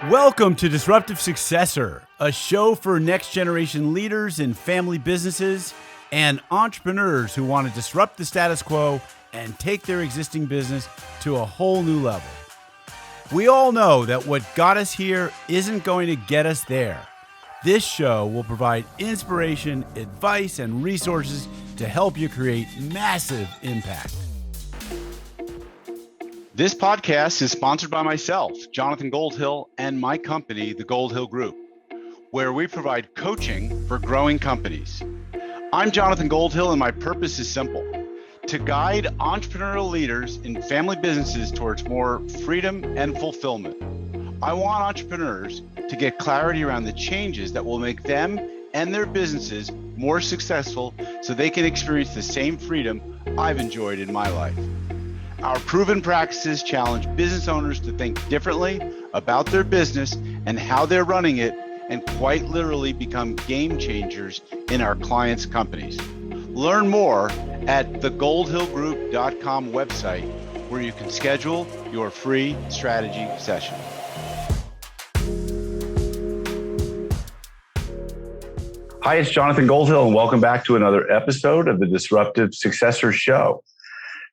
Welcome to Disruptive Successor, a show for next generation leaders in family businesses and entrepreneurs who want to disrupt the status quo and take their existing business to a whole new level. We all know that what got us here isn't going to get us there. This show will provide inspiration, advice, and resources to help you create massive impact. This podcast is sponsored by myself, Jonathan Goldhill, and my company, the Goldhill Group, where we provide coaching for growing companies. I'm Jonathan Goldhill, and my purpose is simple: to guide entrepreneurial leaders in family businesses towards more freedom and fulfillment. I want entrepreneurs to get clarity around the changes that will make them and their businesses more successful so they can experience the same freedom I've enjoyed in my life. Our proven practices challenge business owners to think differently about their business and how they're running it, and quite literally become game changers in our clients' companies. Learn more at thegoldhillgroup.com website, where you can schedule your free strategy session. Hi, it's Jonathan Goldhill, and welcome back to another episode of the Disruptive Successor Show.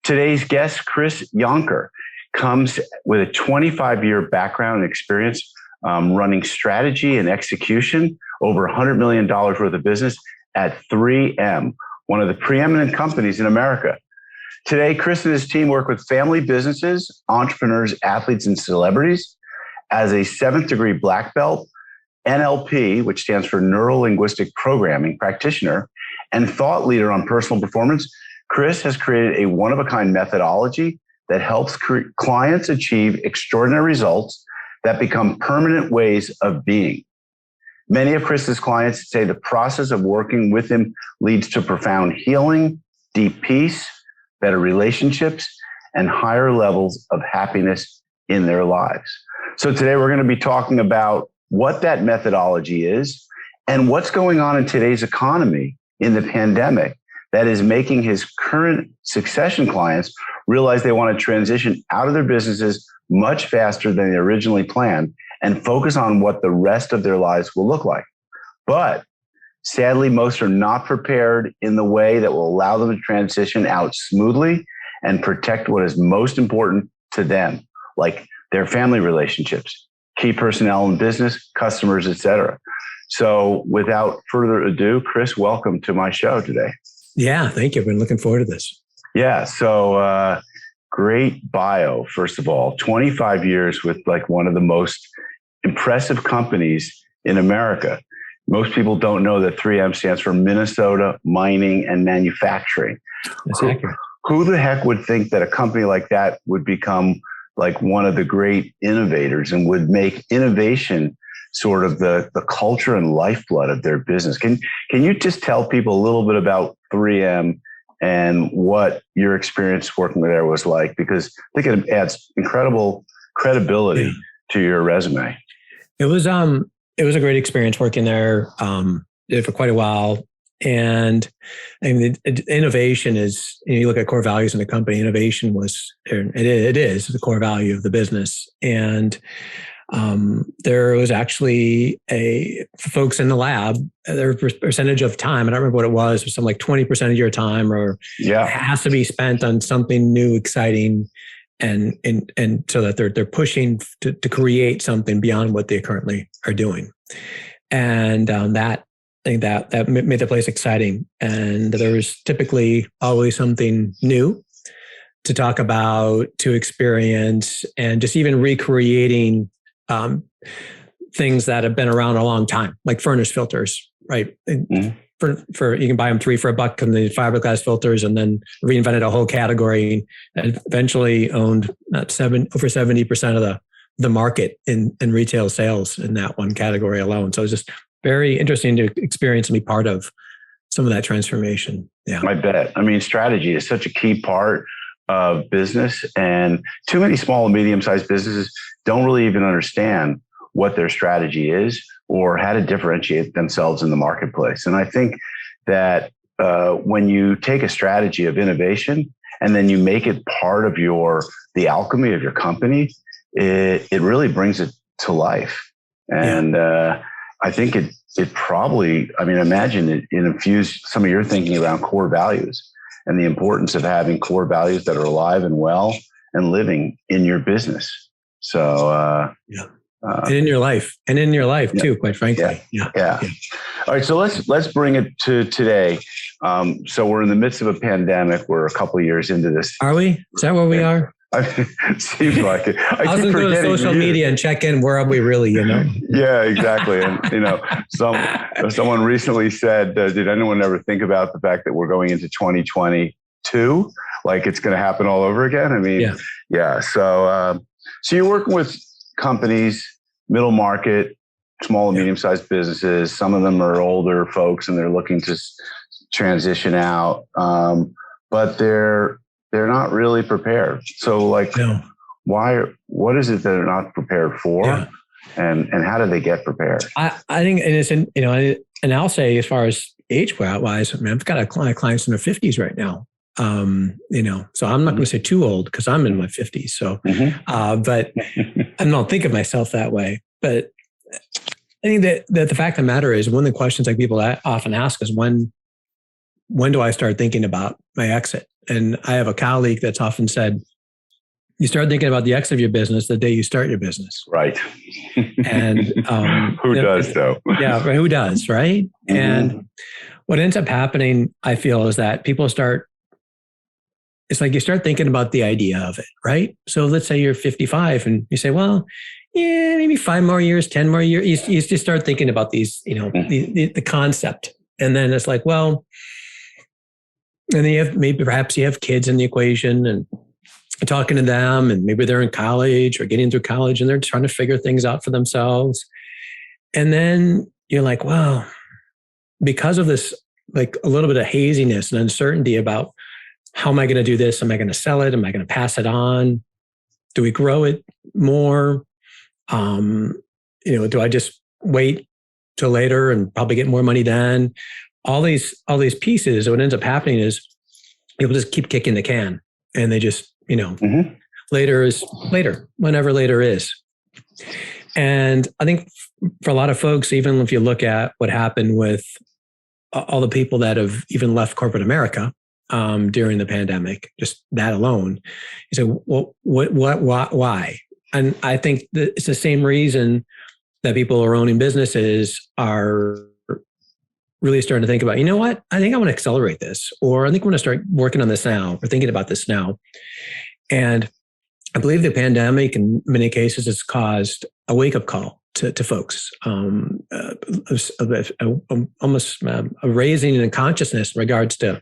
Today's guest, Chris Yonker, comes with a 25-year background and experience running strategy and execution, over $100 million worth of business at 3M, one of the preeminent companies in America. Today, Chris and his team work with family businesses, entrepreneurs, athletes, and celebrities. As a 7th degree black belt, NLP, which stands for Neuro Linguistic Programming practitioner, and thought leader on personal performance, Chris has created a one-of-a-kind methodology that helps clients achieve extraordinary results that become permanent ways of being. Many of Chris's clients say the process of working with him leads to profound healing, deep peace, better relationships, and higher levels of happiness in their lives. So today we're going to be talking about what that methodology is and what's going on in today's economy in the pandemic that is making his current succession clients realize they want to transition out of their businesses much faster than they originally planned and focus on what the rest of their lives will look like. But sadly, most are not prepared in the way that will allow them to transition out smoothly and protect what is most important to them, like their family relationships, key personnel in business, customers, etc. So without further ado, Chris, welcome to my show today. Yeah, thank you. I've been looking forward to this. Yeah, so great bio, first of all. 25 years with like one of the most impressive companies in America. Most people don't know that 3M stands for Minnesota Mining and Manufacturing. That's accurate. Who the heck would think that a company like that would become like one of the great innovators and would make innovation sort of the culture and lifeblood of their business? Can you just tell people a little bit about 3M and what your experience working there was like? Because I think it adds incredible credibility to your resume. It was a great experience working there. Did it for quite a while. And I mean, innovation is, you look at core values in the company, innovation it is the core value of the business. And there was actually folks in the lab, their percentage of time, I don't remember what it was something like 20% of your time has to be spent on something new, exciting, and so that they're pushing to create something beyond what they currently are doing. And I think that made the place exciting. And there was typically always something new to talk about, to experience, and just even recreating things that have been around a long time, like furnace filters, right? Mm-hmm. For you can buy them $3 for $1 and the fiberglass filters, and then reinvented a whole category and eventually owned over 70% of the market in retail sales in that one category alone. So it's just very interesting to experience and be part of some of that transformation. Yeah, I bet. I mean, strategy is such a key part of business, and too many small and medium-sized businesses don't really even understand what their strategy is or how to differentiate themselves in the marketplace. And I think that when you take a strategy of innovation and then you make it part of the alchemy of your company, it really brings it to life. And I think it probably, I mean, imagine it infused some of your thinking around core values and the importance of having core values that are alive and well and living in your business. So, and in your life too, quite frankly. Yeah. All right. So let's bring it to today. So we're in the midst of a pandemic. We're a couple of years into this. Are we? Is that where we are? It seems like it. I was going to go to social media and check in. Where are we really? Yeah, exactly. And someone recently said, "Did anyone ever think about the fact that we're going into 2022? Like it's going to happen all over again?" I mean, yeah. So you're working with companies, middle market, small and medium-sized businesses. Some of them are older folks, and they're looking to transition out, but they're not really prepared. So what is it that they're not prepared for? Yeah. And how do they get prepared? I think, and it's and I'll say as far as age wise, I mean, I've got a lot of clients in their 50s right now. So I'm not going to say too old because I'm in my 50s. So, but I don't think of myself that way. But I think that the fact of the matter is, one of the questions like people often ask is when do I start thinking about my exit? And I have a colleague that's often said, you start thinking about the exit of your business the day you start your business. Right. And who does though? Yeah, who does, right? Mm-hmm. And what ends up happening, I feel, is that people it's like you start thinking about the idea of it, right? So let's say you're 55 and you say, well, yeah, maybe 5 more years, 10 more years. You just start thinking about these, the concept. And then it's like, well, and then perhaps you have kids in the equation and talking to them, and maybe they're in college or getting through college and they're trying to figure things out for themselves. And then you're like, well, because of this, like a little bit of haziness and uncertainty about how am I going to do this? Am I going to sell it? Am I going to pass it on? Do we grow it more? Do I just wait till later and probably get more money then? All these pieces, what ends up happening is people just keep kicking the can, and they just, later is later, whenever later is. And I think for a lot of folks, even if you look at what happened with all the people that have even left corporate America during the pandemic, just that alone, you say, well, why? And I think that it's the same reason that people who are owning businesses are really starting to think about, you know what, I think I want to accelerate this, or I think I want to start working on this now, or thinking about this now. And I believe the pandemic in many cases has caused a wake-up call to folks, almost a raising in consciousness in regards to,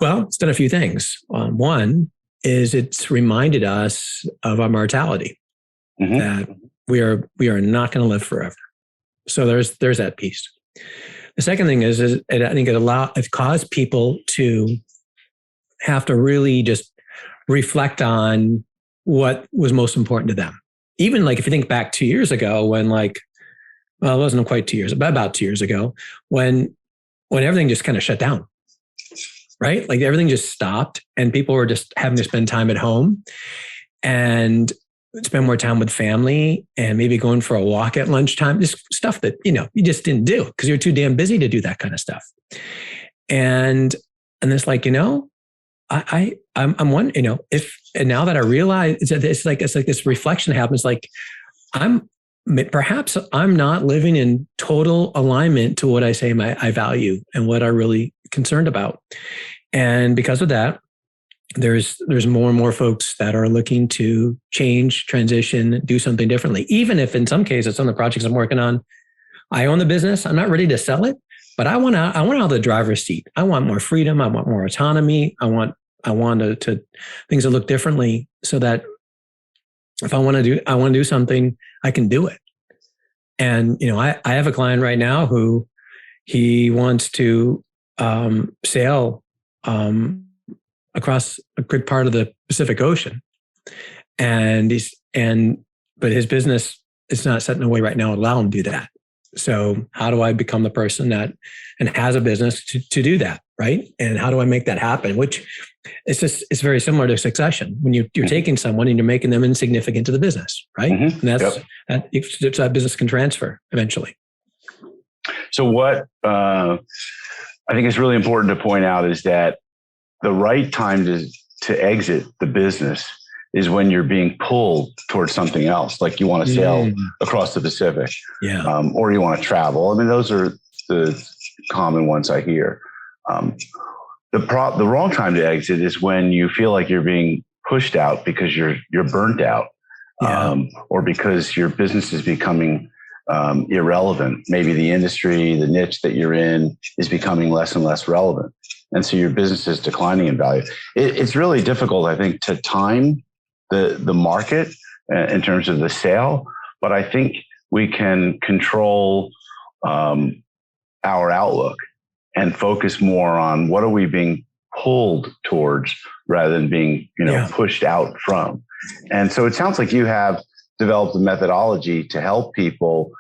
well, it's done a few things. One is it's reminded us of our mortality, that we are not going to live forever. So there's that piece. The second thing is I think it caused people to have to really just reflect on what was most important to them. Even like if you think back 2 years ago when it wasn't quite 2 years, but about 2 years ago when everything just kind of shut down, right? Like everything just stopped and people were just having to spend time at home and spend more time with family and maybe going for a walk at lunchtime, just stuff that, you just didn't do because you're too damn busy to do that kind of stuff. And it's like, I'm one, and now that I realize it's like this reflection happens, like perhaps I'm not living in total alignment to what I say I value and what I'm really concerned about. And because of that, there's more and more folks that are looking to change, transition, do something differently. Even if in some cases, some of the projects I'm working on, I own the business, I'm not ready to sell it, but I want out of the driver's seat. I want more freedom. I want more autonomy. I want to things to look differently so that if I want to do something, I can do it. And, I have a client right now who he wants to sail across a good part of the Pacific Ocean. But his business is not set in a way right now to allow him to do that. So how do I become the person that and has a business to do that, right? And how do I make that happen? Which it's very similar to succession. When you're taking someone and you're making them insignificant to the business, right? And that's that business can transfer eventually. So what I think is really important to point out is that the right time to exit the business is when you're being pulled towards something else, like you want to sail across the Pacific, or you want to travel. I mean, those are the common ones I hear. The wrong time to exit is when you feel like you're being pushed out because you're burnt out, or because your business is becoming irrelevant. Maybe the industry, the niche that you're in is becoming less and less relevant. And so your business is declining in value. It's really difficult, I think, to time the market in terms of the sale, but I think we can control our outlook and focus more on what are we being pulled towards rather than being pushed out from. And so it sounds like you have developed a methodology to help people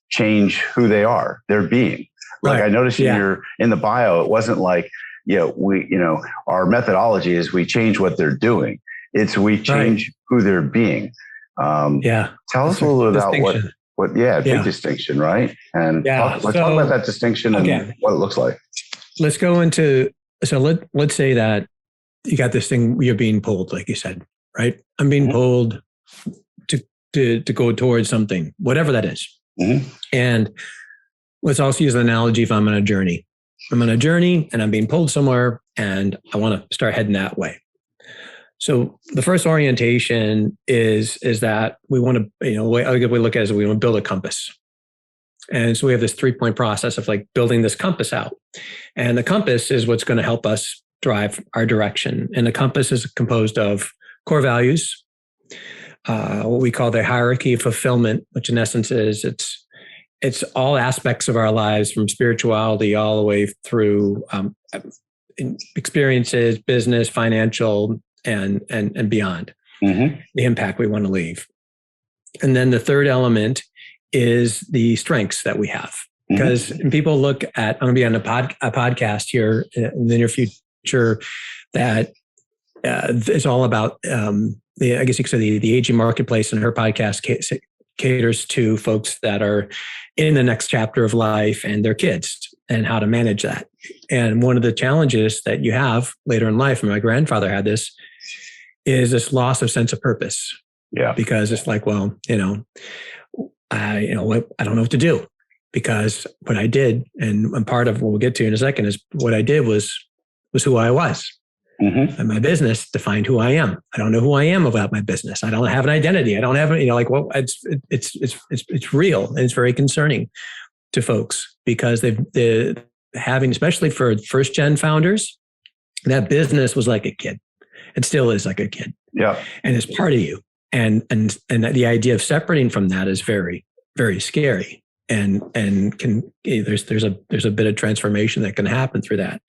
change who they are, their being. Like I noticed in the bio, it wasn't like, our methodology is we change what they're doing. It's we change who they're being. Tell us a little bit about what big distinction, right? And let's talk about that distinction and what it looks like. Let's go into, let's say that you got this thing, you're being pulled, like you said, right? I'm being pulled to go towards something, whatever that is. And let's also use an analogy if I'm on a journey. I'm on a journey and I'm being pulled somewhere and I want to start heading that way. So the first orientation is that we want to, a good way to look at it is we want to build a compass. And so we have this 3-point process of like building this compass out. And the compass is what's going to help us drive our direction. And the compass is composed of core values, what we call the hierarchy of fulfillment, which in essence is it's all aspects of our lives from spirituality all the way through experiences, business, financial, and beyond, the impact we want to leave. And then the third element is the strengths that we have. Because people look at, I'm going to be on a podcast here in the near future that is all about, I guess you could say the aging marketplace, and her podcast caters to folks that are in the next chapter of life and their kids and how to manage that. And one of the challenges that you have later in life, and my grandfather had this, is this loss of sense of purpose. Yeah. Because it's like, well, I don't know what to do, because what I did, and part of what we'll get to in a second, is what I did was who I was. And my business defined who I am. I don't know who I am without my business. I don't have an identity. I don't have, it's real, and it's very concerning to folks because they're having, especially for first gen founders, that business was like a kid. It still is like a kid. Yeah. And it's part of you. And the idea of separating from that is very, very scary. And there's a bit of transformation that can happen through that.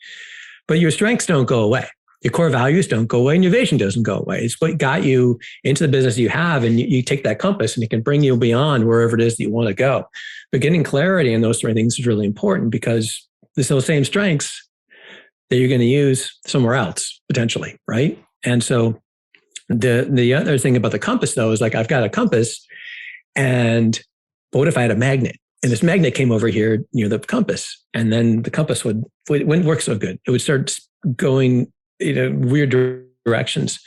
But your strengths don't go away. Your core values don't go away, and your vision doesn't go away. It's what got you into the business you have, and you take that compass and it can bring you beyond wherever it is that you want to go. But getting clarity in those three things is really important, because it's those same strengths that you're going to use somewhere else potentially, right? And so the other thing about the compass, though, is like, I've got a compass, but what if I had a magnet? And this magnet came over here near the compass, and then the compass wouldn't work so good. It would start going weird directions.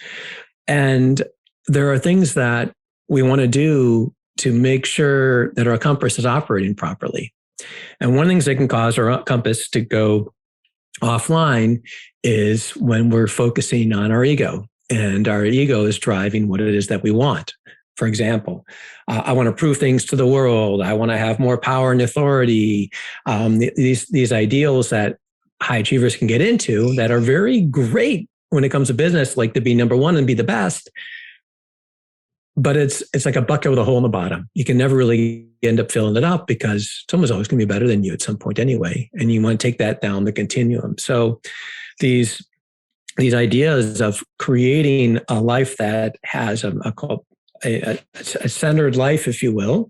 And there are things that we want to do to make sure that our compass is operating properly. And one of the things that can cause our compass to go offline is when we're focusing on our ego, and our ego is driving what it is that we want. For example, I want to prove things to the world. I want to have more power and authority. These ideals that high achievers can get into that are very great when it comes to business, like to be number one and be the best. But it's like a bucket with a hole in the bottom. You can never really end up filling it up, because someone's always going to be better than you at some point anyway. And you want to take that down the continuum. So these ideas of creating a life that has a centered life, if you will,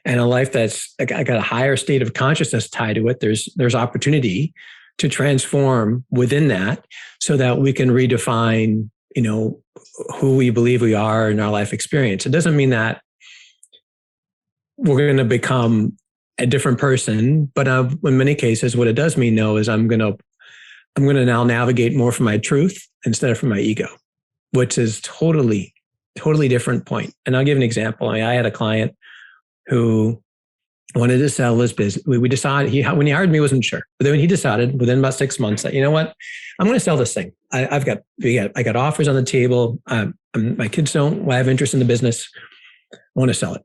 and a life that's got a higher state of consciousness tied to it. There's opportunity to transform within that so that we can redefine, who we believe we are in our life experience. It doesn't mean that we're going to become a different person, but in many cases, what it does mean, though, is I'm going to now navigate more from my truth instead of from my ego, which is totally different point. And I'll give an example. I had a client who wanted to sell his business. We decided, when he hired me, he wasn't sure. But then he decided within about 6 months that, you know what, I'm going to sell this thing. I got offers on the table. My kids don't have interest in the business. I want to sell it.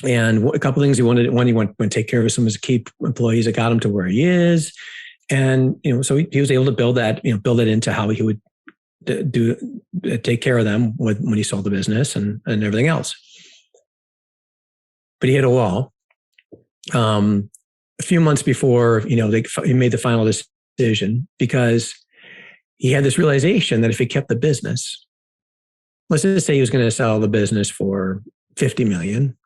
And a couple of things he wanted. One, he wanted to take care of some of his key employees that got him to where he is. And, so he was able to build it into how he would take care of them when he sold the business and everything else. But he hit a wall. A few months before, he made the final decision because he had this realization that if he kept the business, let's just say he was going to sell the business for $50 million.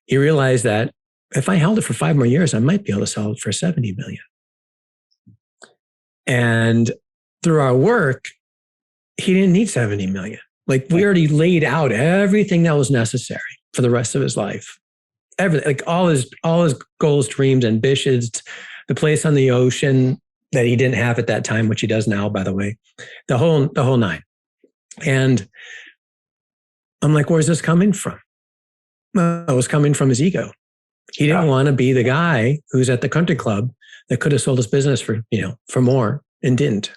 He realized that if I held it for 5 more years, I might be able to sell it for $70 million. And through our work, he didn't need 70 million. Like we already laid out everything that was necessary for the rest of his life. Everything, like all his goals, dreams, ambitions, the place on the ocean that he didn't have at that time, which he does now, by the way, the whole nine. And I'm like, where's this coming from? Well, it was coming from his ego. He didn't want to be the guy who's at the country club that could have sold his business for more and didn't.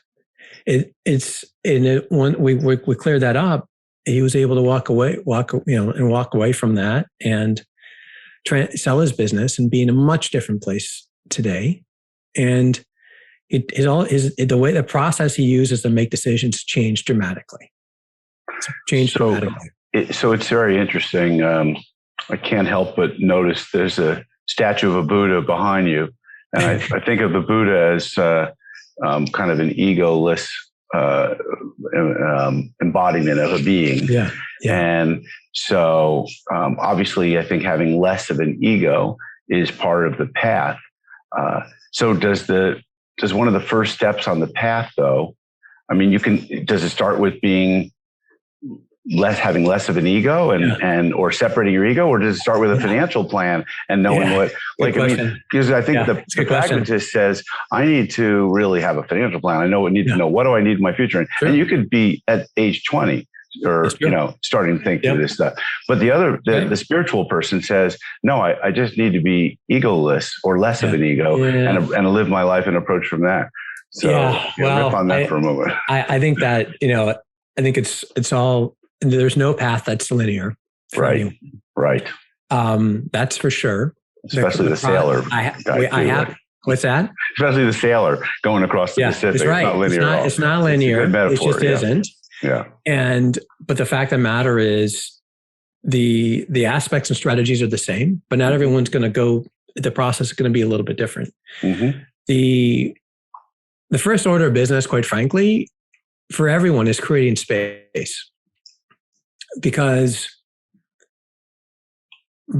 When we cleared that up, he was able to walk away from that and sell his business and be in a much different place today. And the process he uses to make decisions changed dramatically. So it's very interesting. I can't help but notice there's a statue of a Buddha behind you. And I think of the Buddha as kind of an egoless embodiment of a being. Yeah. And so obviously, I think having less of an ego is part of the path. So does one of the first steps on the path, though, does it start with being having less of an ego or separating your ego, or does it start with a financial plan and knowing because I think the pragmatist says, I need to really have a financial plan. I need to know, what do I need in my future? And you could be at age 20 or, starting to think through this stuff. But the spiritual person says, no, I just need to be egoless or less of an ego and live my life and approach from that. So riff on that for a moment. I think that, I think it's all, there's no path that's linear. Right. That's for sure. Especially the sailor. What's that? Especially the sailor going across the Pacific. It's right. It's not linear. It's a good metaphor, it just isn't. Yeah. But the fact of the matter is the aspects and strategies are the same, but not everyone's going to go, the process is going to be a little bit different. Mm-hmm. The first order of business, quite frankly, for everyone is creating space. Because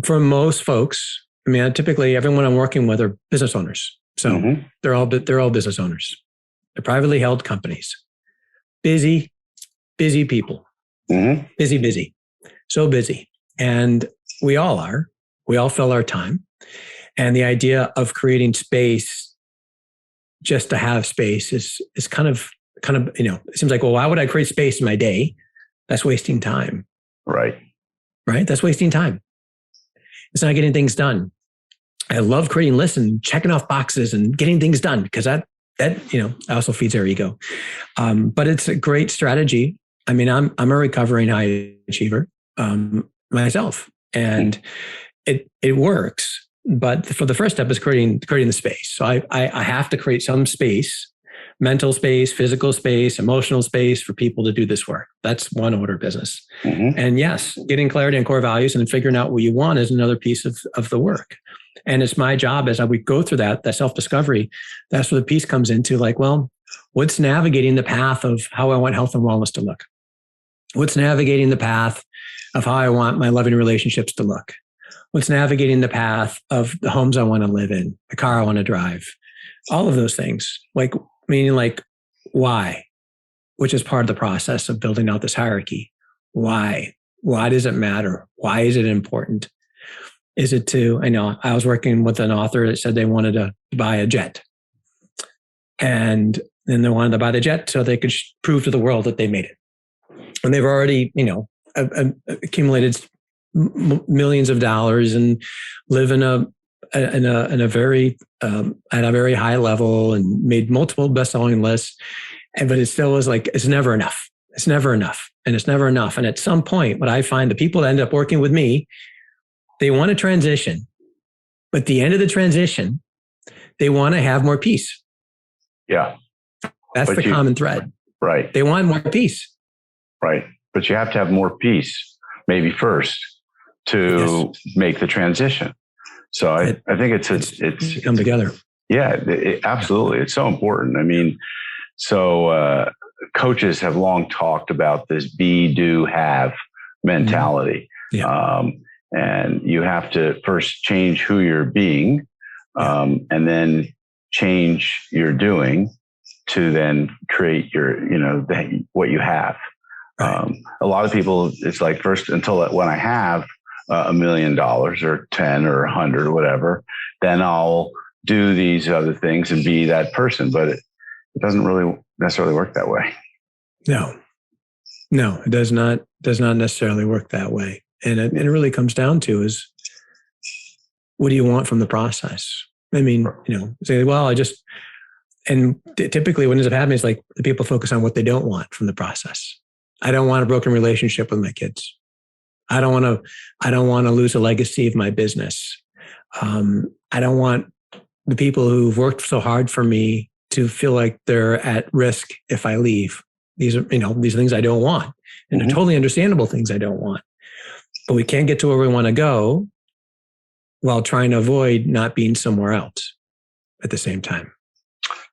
for most folks, typically everyone I'm working with are business owners. So they're all business owners. They're privately held companies. Busy people. Busy. So busy. And we all are. We all fill our time. And the idea of creating space just to have space is kind of, it seems like, well, why would I create space in my day? That's wasting time. Right. That's wasting time. It's not getting things done. I love creating lists and checking off boxes and getting things done because that also feeds our ego. But it's a great strategy. I'm a recovering high achiever myself, and it works. But for the first step is creating the space. So I have to create some space. Mental space, physical space, emotional space for people to do this work. That's one order of business. And yes, getting clarity on core values and figuring out what you want is another piece of the work. And it's my job as we go through that self-discovery, that's where the piece comes into what's navigating the path of how I want health and wellness to look? What's navigating the path of how I want my loving relationships to look? What's navigating the path of the homes I want to live in, the car I want to drive? All of those things, like meaning like why, which is part of the process of building out this hierarchy. Why? Why does it matter? Why is it important? Is it I know I was working with an author that said they wanted to buy a jet. And then they wanted to buy the jet so they could prove to the world that they made it. And they've already, accumulated millions of dollars and live in a very at a very high level and made multiple best-selling lists. But it still was like, it's never enough. It's never enough. And it's never enough. And at some point, what I find, the people that end up working with me, they want to transition. But at the end of the transition, they want to have more peace. Yeah. That's the common thread. Right. They want more peace. Right. But you have to have more peace, maybe first, to make the transition. So I think it's come together. Yeah, absolutely. It's so important. I mean, so coaches have long talked about this be, do, have mentality. Yeah. And you have to first change who you're being, and then change your doing to then create your, what you have. Right. A lot of people, it's like first when I have $1 million or 10 or 100 or whatever, then I'll do these other things and be that person. But it doesn't really necessarily work that way. No, it does not necessarily work that way. And it really comes down to is, what do you want from the process? I mean, say, well, typically what ends up happening is like the people focus on what they don't want from the process. I don't want a broken relationship with my kids. I don't want to lose a legacy of my business. I don't want the people who've worked so hard for me to feel like they're at risk if I leave. These are things I don't want, and they're totally understandable things I don't want. But we can't get to where we want to go while trying to avoid not being somewhere else at the same time.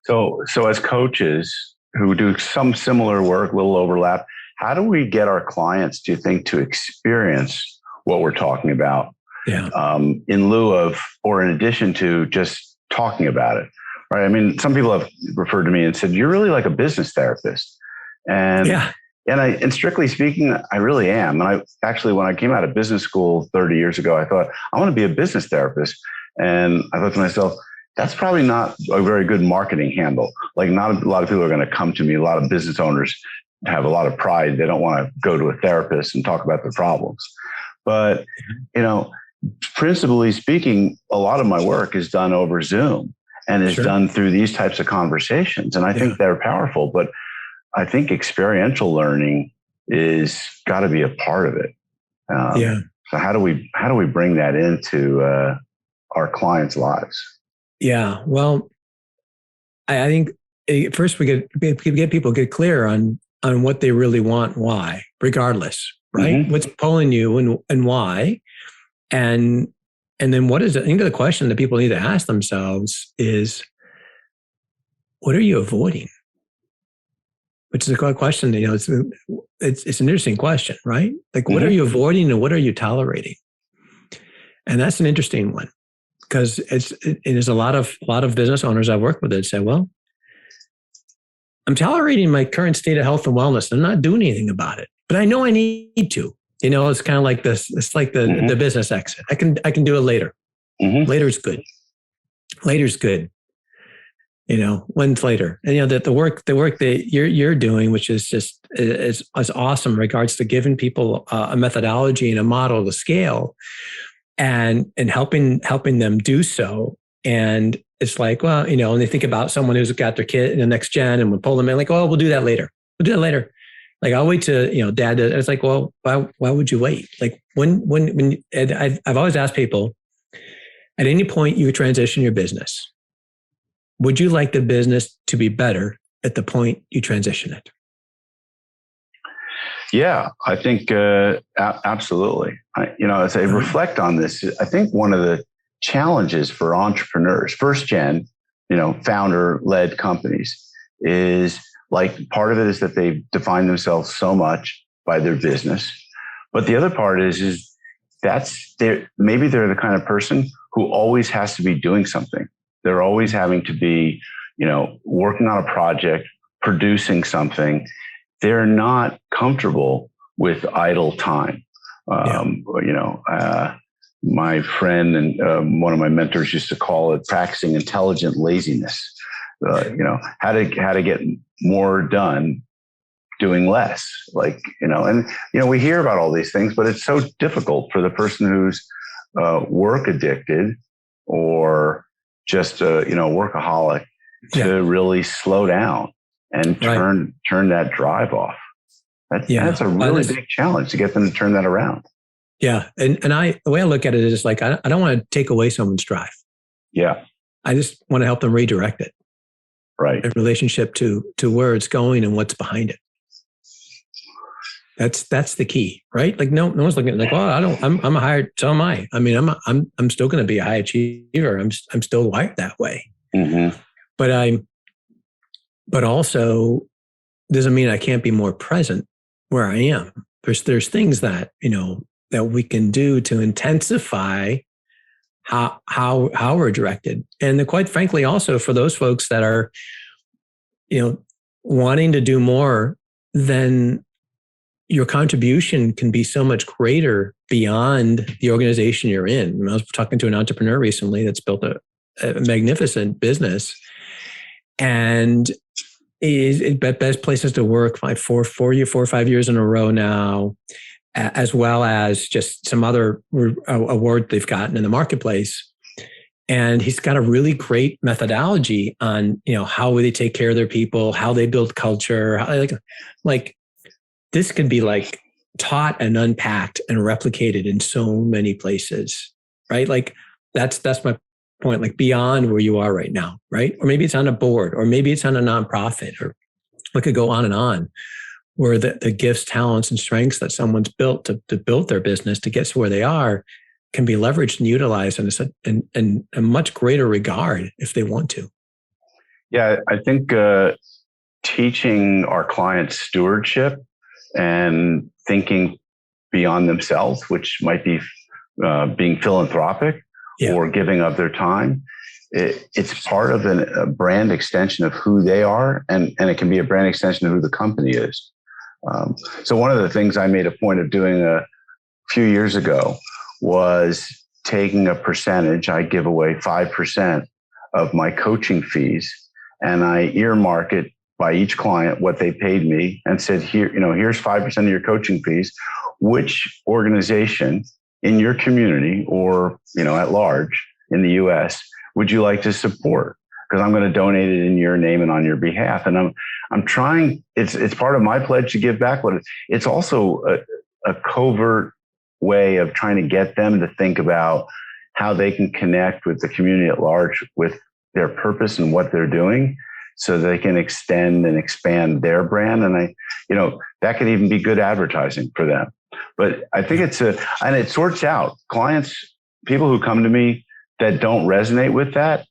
So as coaches who do some similar work, little overlap, how do we get our clients, do you think, to experience what we're talking about? Yeah. In lieu of, or in addition to just talking about it, right? I mean, some people have referred to me and said, "You're really like a business therapist." And and strictly speaking, I really am. And when I came out of business school 30 years ago, I thought, I want to be a business therapist. And I thought to myself, that's probably not a very good marketing handle. Like, not a lot of people are going to come to me. A lot of business owners have a lot of pride. They don't want to go to a therapist and talk about their problems. But, principally speaking, a lot of my work is done over Zoom and is done through these types of conversations. And I think they're powerful, but I think experiential learning is got to be a part of it. So how do we bring that into our clients' lives? Yeah. Well, I think first we get people get clear on what they really want, and why, regardless, right? Mm-hmm. What's pulling you and why, and then what is it? I think the question that people need to ask themselves is, what are you avoiding? Which is a good question. It's an interesting question, right? Like, what are you avoiding and what are you tolerating? And that's an interesting one, because there's a lot of business owners I've worked with that say, well, I'm tolerating my current state of health and wellness. I'm not doing anything about it, but I know I need to. It's kind of like this. It's like the business exit. I can do it later. Mm-hmm. Later's good. Later's good. When's later? And that the work that you're doing, which is just is awesome in regards to giving people a methodology and a model to scale, and helping them do so. And it's like, well, and they think about someone who's got their kid in the next gen, and we pull them in like, oh, we'll do that later. We'll do that later. Like, I'll wait to, dad. It's like, well, why would you wait? Like, when I've always asked people, at any point you transition your business, would you like the business to be better at the point you transition it? Yeah, I think absolutely. As I reflect on this, I think one of the challenges for entrepreneurs, first gen, founder-led companies, is like, part of it is that they've defined themselves so much by their business, but the other part is maybe they're the kind of person who always has to be doing something. They're always having to be, working on a project, producing something. They're not comfortable with idle time. My friend and one of my mentors used to call it practicing intelligent laziness. How to get more done doing less. We hear about all these things, but it's so difficult for the person who's work addicted or just workaholic to really slow down and turn that drive off. That's a really big challenge to get them to turn that around. Yeah. And the way I look at it is like, I don't want to take away someone's drive. Yeah. I just want to help them redirect it. Right. In relationship to where it's going and what's behind it. That's the key, right? Like no one's looking at like, well, I'm a higher, so am I. I mean, I'm still going to be a high achiever. I'm still wired that way. Mm-hmm. But also doesn't mean I can't be more present where I am. There's things that, that we can do to intensify how we're directed. And quite frankly, also for those folks that are, wanting to do more, then your contribution can be so much greater beyond the organization you're in. I was talking to an entrepreneur recently that's built a magnificent business, and is best places to work like 4 or 5 years in a row now, as well as just some other award they've gotten in the marketplace. And he's got a really great methodology on, how they take care of their people, how they build culture, like this could be like taught and unpacked and replicated in so many places, right? Like that's my point, like beyond where you are right now, right? Or maybe it's on a board, or maybe it's on a nonprofit, or we could go on, where the gifts, talents, and strengths that someone's built to build their business to get to where they are can be leveraged and utilized in a much greater regard if they want to. Yeah, I think teaching our clients stewardship and thinking beyond themselves, which might be being philanthropic or giving up their time. It's part of a brand extension of who they are, and it can be a brand extension of who the company is. So one of the things I made a point of doing a few years ago was taking a percentage. I give away 5% of my coaching fees, and I earmark it by each client what they paid me, and said, here's 5% of your coaching fees. Which organization in your community or at large in the U.S. would you like to support? Because I'm going to donate it in your name and on your behalf. And I'm trying. It's part of my pledge to give back, but it's also a covert way of trying to get them to think about how they can connect with the community at large with their purpose and what they're doing, so they can extend and expand their brand. And that could even be good advertising for them. But I think and it sorts out clients, people who come to me that don't resonate with that,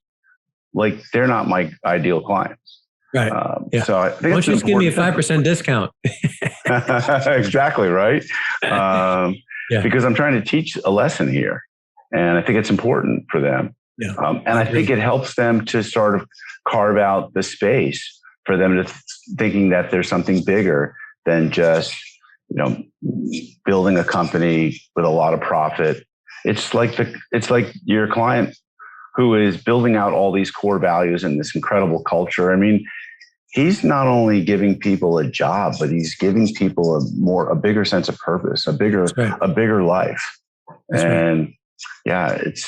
like they're not my ideal clients. Right. So I think why don't you just give me a 5% discount? Exactly. Right. Because I'm trying to teach a lesson here, and I think it's important for them. Yeah. And I think it helps them to sort of carve out the space for them to thinking that there's something bigger than just, building a company with a lot of profit. It's like your client who is building out all these core values and this incredible culture. I mean, he's not only giving people a job, but he's giving people a bigger sense of purpose, a bigger life. That's and right.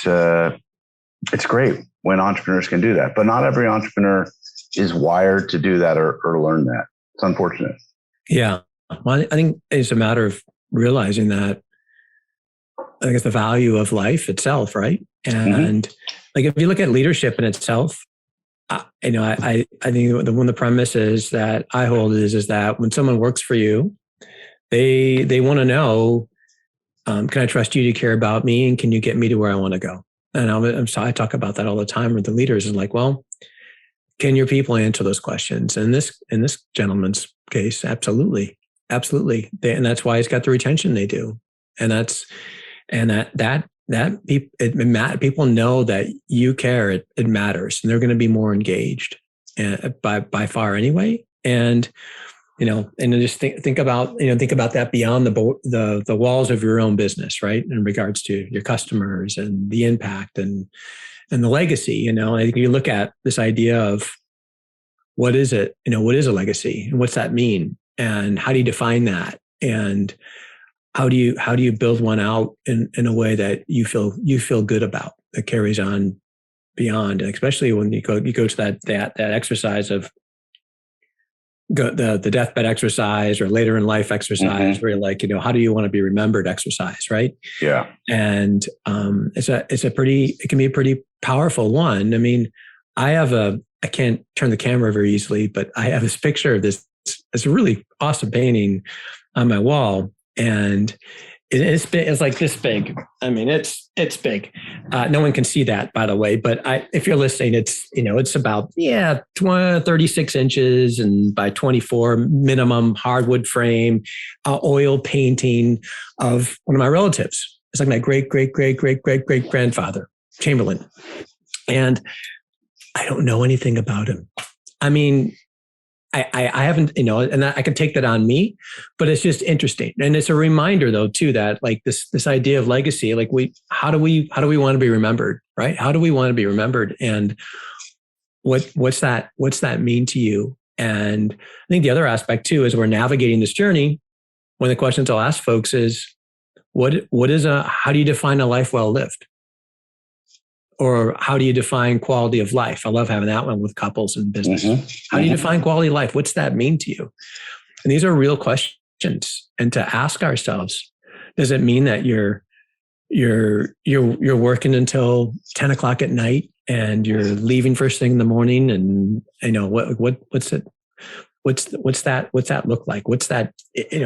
It's great when entrepreneurs can do that, but not every entrepreneur is wired to do that or learn that. It's unfortunate. Yeah. Well, I think it's a matter of realizing that, I think it's the value of life itself, right? And like if you look at leadership in itself, I think one of the premises that I hold is that when someone works for you, they want to know, can I trust you to care about me, and can you get me to where I want to go? And I talk about that all the time with the leaders. Is like, well, can your people answer those questions? And in this gentleman's case, absolutely. And that's why he's got the retention they do. And that people know that you care, it matters, and they're going to be more engaged by far anyway. And, and then just think about that beyond the walls of your own business, right? In regards to your customers and the impact and the legacy. I think you look at this idea of what is it? What is a legacy, and what's that mean? And how do you define that? And how do you build one out in a way that you feel good about, that carries on beyond, and especially when you go to that exercise of the deathbed exercise or later in life exercise, where you're like, how do you want to be remembered exercise, right? Yeah. And it can be a pretty powerful one. I mean, I can't turn the camera very easily, but I have this picture of this really awesome painting on my wall, and it's big. It's like this big. I mean, it's big. No one can see that, by the way. But if you're listening, it's about 36 inches and by 24 minimum, hardwood frame, oil painting of one of my relatives. It's like my great grandfather, Chamberlain, and I don't know anything about him. I mean, I haven't, and I can take that on me, but it's just interesting. And it's a reminder though, too, that like this idea of legacy, like how do we want to be remembered, right? How do we want to be remembered? And what's that mean to you? And I think the other aspect too, as we're navigating this journey, one of the questions I'll ask folks is, how do you define a life well lived? Or how do you define quality of life? I love having that one with couples and business. How do you define quality of life? What's that mean to you? And these are real questions. And to ask ourselves, does it mean that you're working until 10 o'clock at night and you're leaving first thing in the morning? And what's that look like? What's that,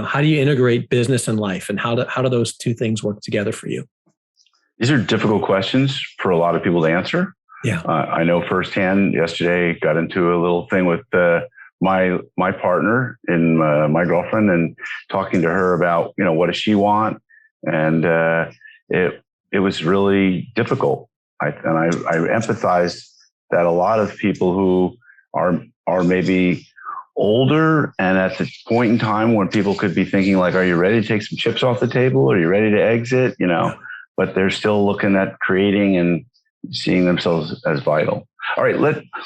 how do you integrate business and life, and how do those two things work together for you? These are difficult questions for a lot of people to answer. Yeah, I know firsthand. Yesterday, got into a little thing with my partner and my girlfriend, and talking to her about what does she want, and it was really difficult. I empathize that a lot of people who are maybe older, and at the point in time when people could be thinking like, "Are you ready to take some chips off the table? Are you ready to exit?" Yeah. But they're still looking at creating and seeing themselves as vital. All right,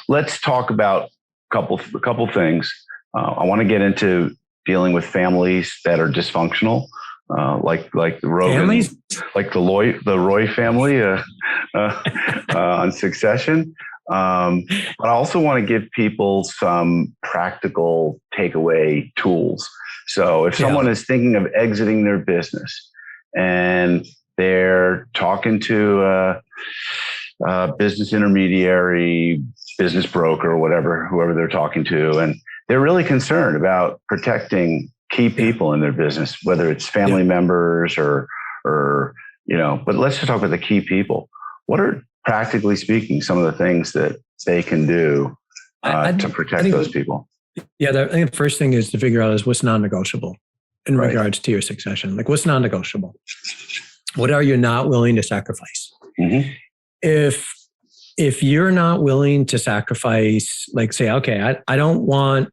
let's talk about a couple things. I want to get into dealing with families that are dysfunctional, like the Rogan, families? Like the Roy family on Succession. But I also want to give people some practical takeaway tools. So if someone is thinking of exiting their business and they're talking to a business intermediary, business broker, whoever they're talking to, and they're really concerned about protecting key people in their business, whether it's family members or but let's just talk about the key people. What are, practically speaking, some of the things that they can do to protect those people? Yeah, I think the first thing is to figure out is what's non-negotiable in regards to your succession. Like, what's non-negotiable? What are you not willing to sacrifice? Mm-hmm. If you're not willing to sacrifice, like say, okay, I don't want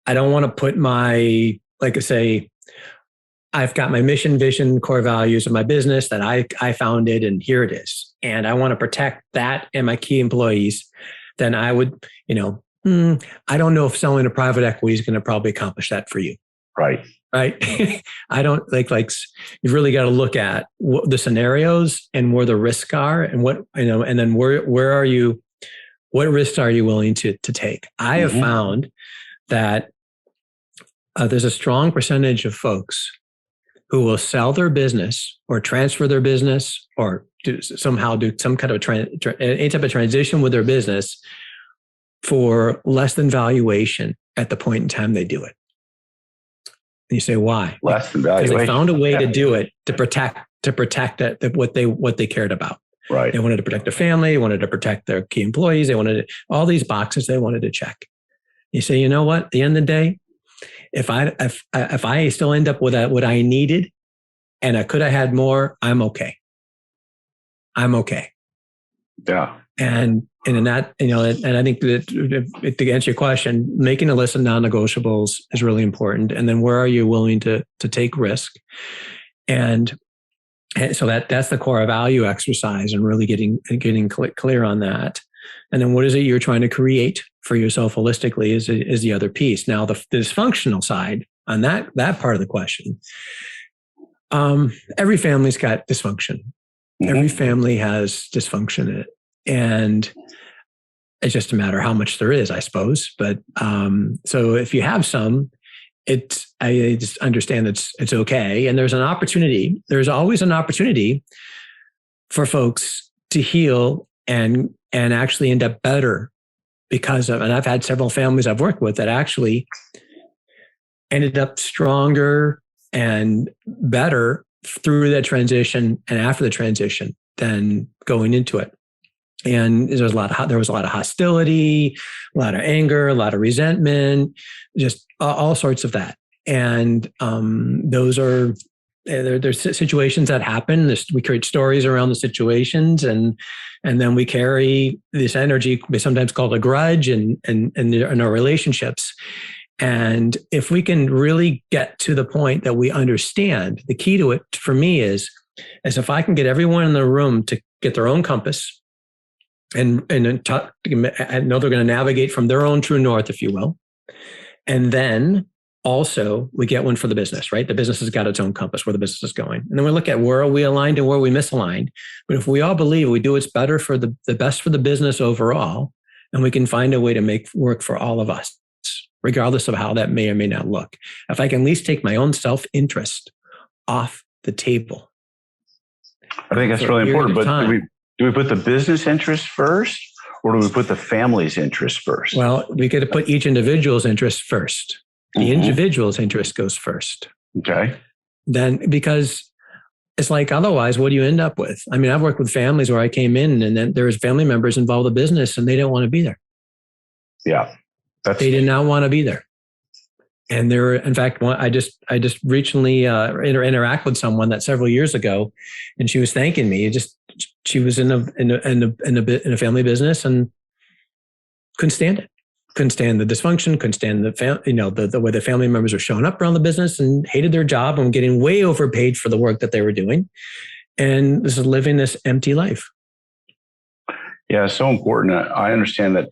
to put my, like say, I've got my mission, vision, core values of my business that I founded, and here it is. And I want to protect that and my key employees. Then I would, I don't know if selling to private equity is going to probably accomplish that for you. Right. I don't like you've really got to look at the scenarios and where the risks are, and and then where are you, what risks are you willing to take? I have found that there's a strong percentage of folks who will sell their business or transfer their business or do some kind of any type of transition with their business for less than valuation at the point in time they do it. And you say, why? Less than valuation. Because they found a way to do it to protect what they cared about. Right. They wanted to protect their family. They wanted to protect their key employees. They wanted all these boxes they wanted to check. You say, you know what? At the end of the day, if I still end up with what I needed and I could have had more, I'm okay. I'm okay. Yeah. And in that, and I think that to answer your question, making a list of non-negotiables is really important. And then where are you willing to take risk? And so that's the core value exercise, and really getting clear on that. And then what is it you're trying to create for yourself holistically is the other piece. Now the dysfunctional side on that part of the question. Every family's got dysfunction. Mm-hmm. Every family has dysfunction in it. And it's just a matter of how much there is, I suppose. But so if you have some, I just understand that it's okay. And there's an opportunity. There's always an opportunity for folks to heal and actually end up better because of, and I've had several families I've worked with that actually ended up stronger and better through that transition and after the transition than going into it. And there was a lot of hostility, a lot of anger, a lot of resentment, just all sorts of that. And those are there's situations that happen. We create stories around the situations, and then we carry this energy, sometimes called a grudge, in our relationships. And if we can really get to the point that we understand, the key to it for me is if I can get everyone in the room to get their own compass and know they're going to navigate from their own true north, if you will. And then also we get one for the business, right? The business has got its own compass where the business is going. And then we look at where are we aligned and where are we misaligned. But if we all believe we do what's better for the best for the business overall, and we can find a way to make work for all of us, regardless of how that may or may not look. If I can at least take my own self-interest off the table. I think that's really important. But do we put the business interest first, or do we put the family's interest first? Well, we got to put each individual's interest first. The individual's interest goes first. Okay. Then, because it's like, otherwise, what do you end up with? I mean, I've worked with families where I came in and then there was family members involved in the business and they didn't want to be there. Yeah. They did not want to be there. And there were, in fact, I just recently interact with someone that several years ago, and she was thanking me. She was in a family business and couldn't stand it. Couldn't stand the dysfunction. Couldn't stand the way the family members were showing up around the business, and hated their job and getting way overpaid for the work that they were doing. And this is living this empty life. Yeah, it's so important. I understand that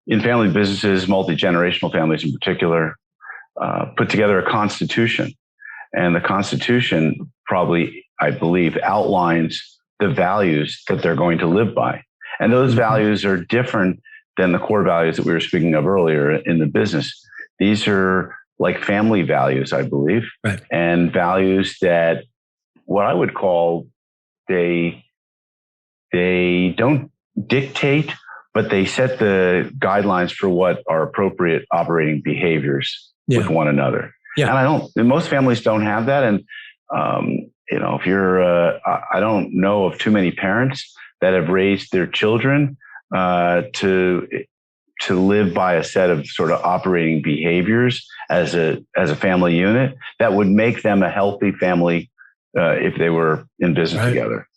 in family businesses, multi-generational families in particular, put together a constitution. And the constitution probably, I believe, outlines the values that they're going to live by. And those values are different than the core values that we were speaking of earlier in the business. These are like family values, I believe, right. And values that what I would call they don't dictate, but they set the guidelines for what are appropriate operating behaviors with one another. Yeah. And most families don't have that. And, if you're, I don't know of too many parents that have raised their children to live by a set of sort of operating behaviors as a family unit that would make them a healthy family if they were in business together.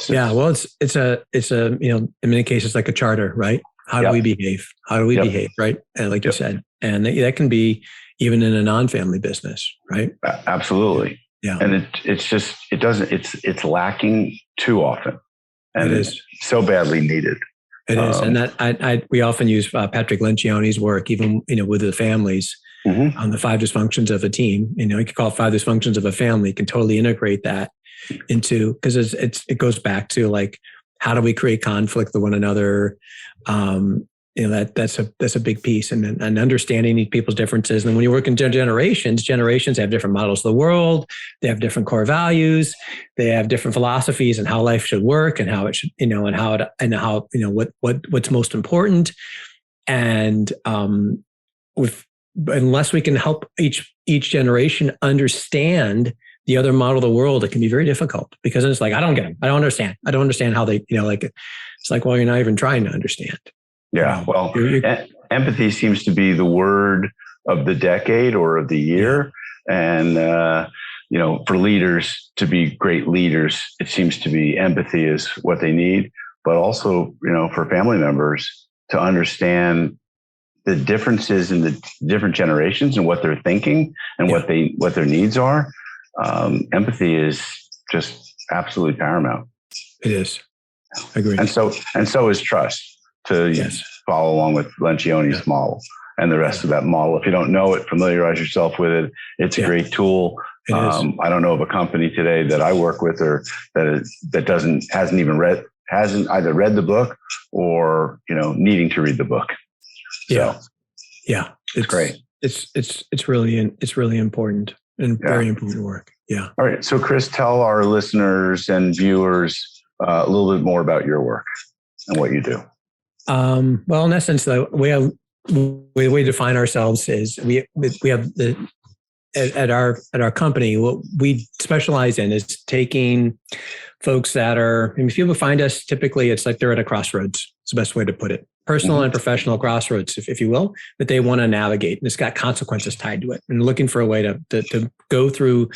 Yeah, well, it's a in many cases like a charter, right? How do we behave? How do we behave, right? And like you said, and that can be even in a non-family business, right? Absolutely. Yeah. And it's lacking too often, and it's so badly needed. It is, and that we often use Patrick Lencioni's work, even with the families, on the 5 dysfunctions of a team. You could call it 5 dysfunctions of a family. You can totally integrate that into, because it goes back to like, how do we create conflict with one another? That's a big piece, and understanding people's differences. And when you work in generations have different models of the world. They have different core values. They have different philosophies and how life should work, and how it should, what's most important. And unless we can help each generation understand the other model of the world, it can be very difficult, because it's like, I don't get them. I don't understand. I don't understand how they, it's like, well, you're not even trying to understand. Yeah. Well, empathy seems to be the word of the decade or of the year. And for leaders to be great leaders, it seems to be empathy is what they need, but also, for family members to understand the differences in the different generations and what they're thinking and what their needs are. Empathy is just absolutely paramount. It is. I agree. And so is trust, to follow along with Lencioni's model and the rest of that model. If you don't know it, familiarize yourself with it. It's a great tool. I don't know of a company today that I work with or that hasn't either read the book or, needing to read the book. So, it's great. It's really important and very important work. Yeah. All right. So Chris, tell our listeners and viewers a little bit more about your work and what you do. Well, in essence, the way we define ourselves is we have at our company, what we specialize in is taking folks that are, if people find us, typically it's like they're at a crossroads. It's the best way to put it. Personal and professional crossroads, if you will, that they want to navigate. And it's got consequences tied to it. And looking for a way to go through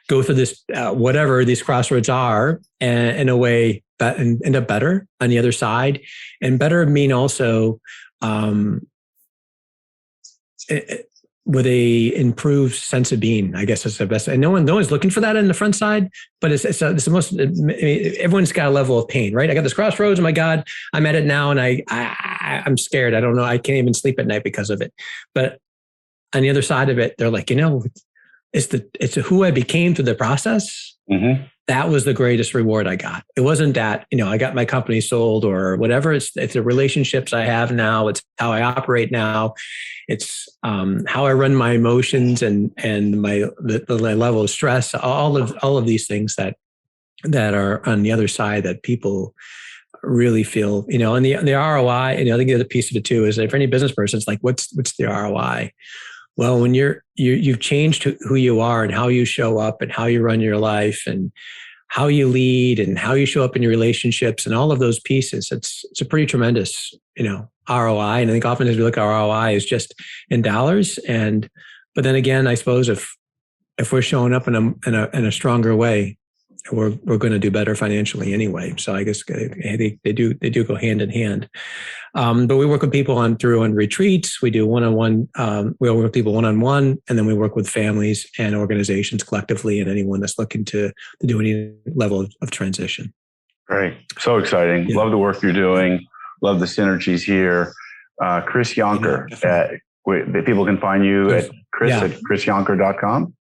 this, whatever these crossroads are, and in a way that and end up better on the other side. And better mean also with a improved sense of being, I guess is the best. And no one's looking for that in the front side, but it's the most, everyone's got a level of pain, right? I got this crossroads. Oh my God, I'm at it now. And I'm scared. I don't know. I can't even sleep at night because of it. But on the other side of it, they're like, it's who I became through the process. Mm-hmm. That was the greatest reward I got. It wasn't that, I got my company sold or whatever. It's the relationships I have now. It's how I operate now. It's how I run my emotions and my level of stress. All of these things that are on the other side that people really feel, and the ROI. I think the other piece of it too is that for any business person, it's like, what's the ROI? Well, when you've changed who you are and how you show up and how you run your life and how you lead and how you show up in your relationships and all of those pieces, it's a pretty tremendous, ROI. And I think often as we look at ROI is just in dollars. But then again, I suppose if we're showing up in a stronger way, we're going to do better financially anyway. So I guess they do go hand in hand. But we work with people on retreats. We do one-on-one. We work with people one-on-one, and then we work with families and organizations collectively, and anyone that's looking to do any level of transition. Great, so exciting! Yeah. Love the work you're doing. Love the synergies here. Chris Yonker. People can find you at chrisyonker.com.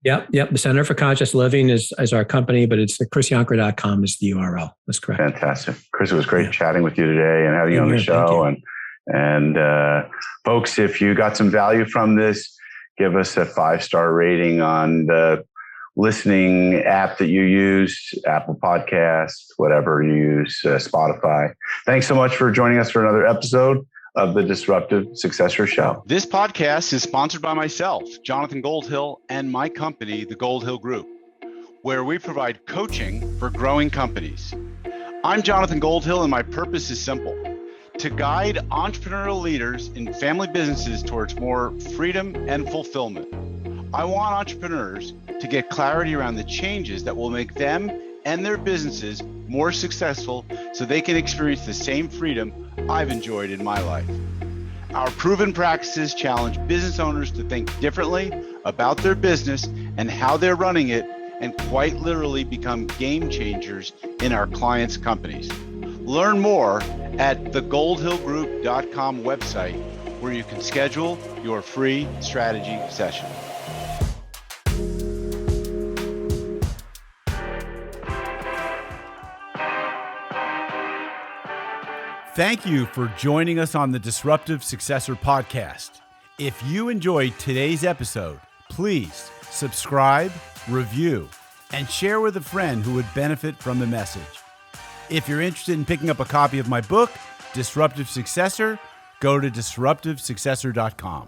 Yep. The Center for Conscious Living is our company, but it's chrisyonker.com is the URL. That's correct. Fantastic. Chris, it was great chatting with you today and having you on the show. And folks, if you got some value from this, give us a 5-star rating on the listening app that you use, Apple Podcasts, whatever you use, Spotify. Thanks so much for joining us for another episode of the Disruptive Successor Show. This podcast is sponsored by myself, Jonathan Goldhill, and my company, the Goldhill Group, where we provide coaching for growing companies. I'm Jonathan Goldhill, and my purpose is simple: to guide entrepreneurial leaders in family businesses towards more freedom and fulfillment. I want entrepreneurs to get clarity around the changes that will make them and their businesses more successful so they can experience the same freedom I've enjoyed in my life. Our proven practices challenge business owners to think differently about their business and how they're running it, and quite literally become game changers in our clients' companies. Learn more at thegoldhillgroup.com website, where you can schedule your free strategy session. Thank you for joining us on the Disruptive Successor podcast. If you enjoyed today's episode, please subscribe, review, and share with a friend who would benefit from the message. If you're interested in picking up a copy of my book, Disruptive Successor, go to disruptivesuccessor.com.